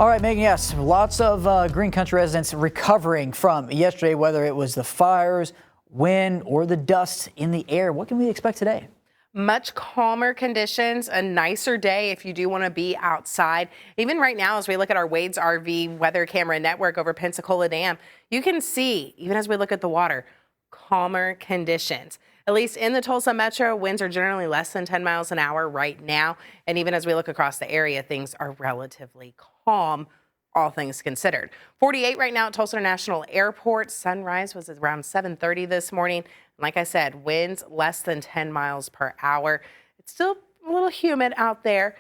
All right, Megan, yes, lots of Green Country residents recovering from yesterday, whether it was the fires, wind, or the dust in the air. What can we expect today? Much calmer conditions, a nicer day if you do want to be outside. Even right now, as we look at our Wade's RV weather camera network over Pensacola Dam, you can see, even as we look at the water, calmer conditions. At least in the Tulsa metro, winds are generally less than 10 miles an hour right now. And even as we look across the area, things are relatively calm, all things considered. 48 right now at Tulsa International Airport. Sunrise was around 7:30 this morning. Like I said, winds less than 10 miles per hour. It's still a little humid out there,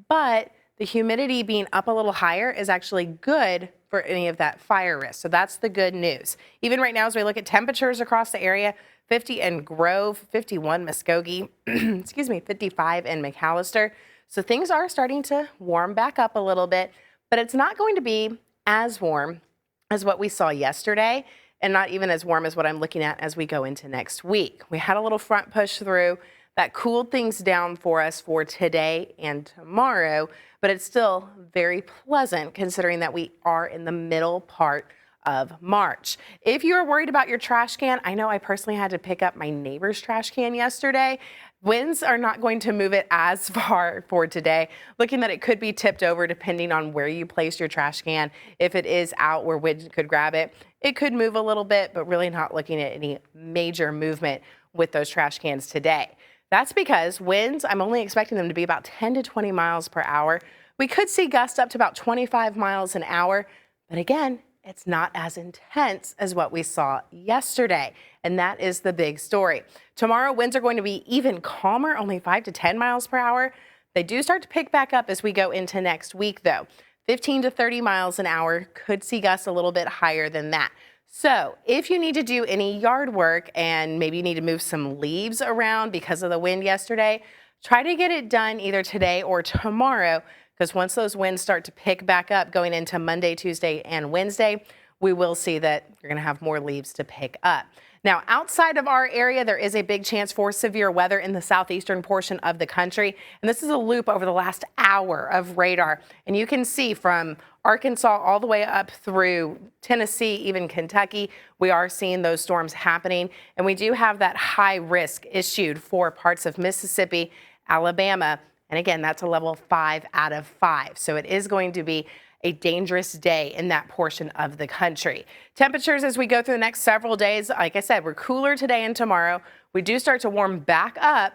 but the humidity being up a little higher is actually good for any of that fire risk. So that's the good news. Even right now, as we look at temperatures across the area, 50 in Grove, 51 Muskogee, 55 in McAllister. So things are starting to warm back up a little bit, but it's not going to be as warm as what we saw yesterday, and not even as warm as what I'm looking at as we go into next week. We had a little front push through that cooled things down for us for today and tomorrow, but it's still very pleasant considering that we are in the middle part of March. If you're worried about your trash can, I know I personally had to pick up my neighbor's trash can yesterday. Winds are not going to move it as far for today. Looking that it could be tipped over depending on where you place your trash can. If it is out where wind could grab it, it could move a little bit, but really not looking at any major movement with those trash cans today. That's because winds, I'm only expecting them to be about 10 to 20 miles per hour. We could see gusts up to about 25 miles an hour, but again, it's not as intense as what we saw yesterday, and that is the big story. Tomorrow, winds are going to be even calmer, only 5 to 10 miles per hour. They do start to pick back up as we go into next week, though. 15 to 30 miles an hour, could see gusts a little bit higher than that. So if you need to do any yard work and maybe you need to move some leaves around because of the wind yesterday, try to get it done either today or tomorrow, because once those winds start to pick back up going into Monday, Tuesday, and Wednesday, we will see that you're going to have more leaves to pick up. Now, outside of our area, there is a big chance for severe weather in the southeastern portion of the country. And this is a loop over the last hour of radar. And you can see from Arkansas all the way up through Tennessee, even Kentucky, we are seeing those storms happening. And we do have that high risk issued for parts of Mississippi, Alabama. And again, that's a level 5 out of 5. So it is going to be a dangerous day in that portion of the country. Temperatures as we go through the next several days, like I said, we're cooler today and tomorrow. We do start to warm back up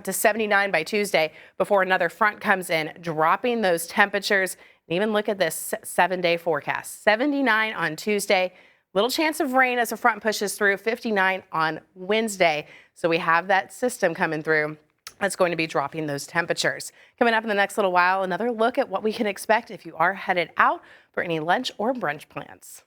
to 79 by Tuesday before another front comes in, dropping those temperatures. And even look at this 7-day forecast. 79 on Tuesday, little chance of rain as a front pushes through, 59 on Wednesday. So we have that system coming through that's going to be dropping those temperatures. Coming up in the next little while, another look at what we can expect if you are headed out for any lunch or brunch plans.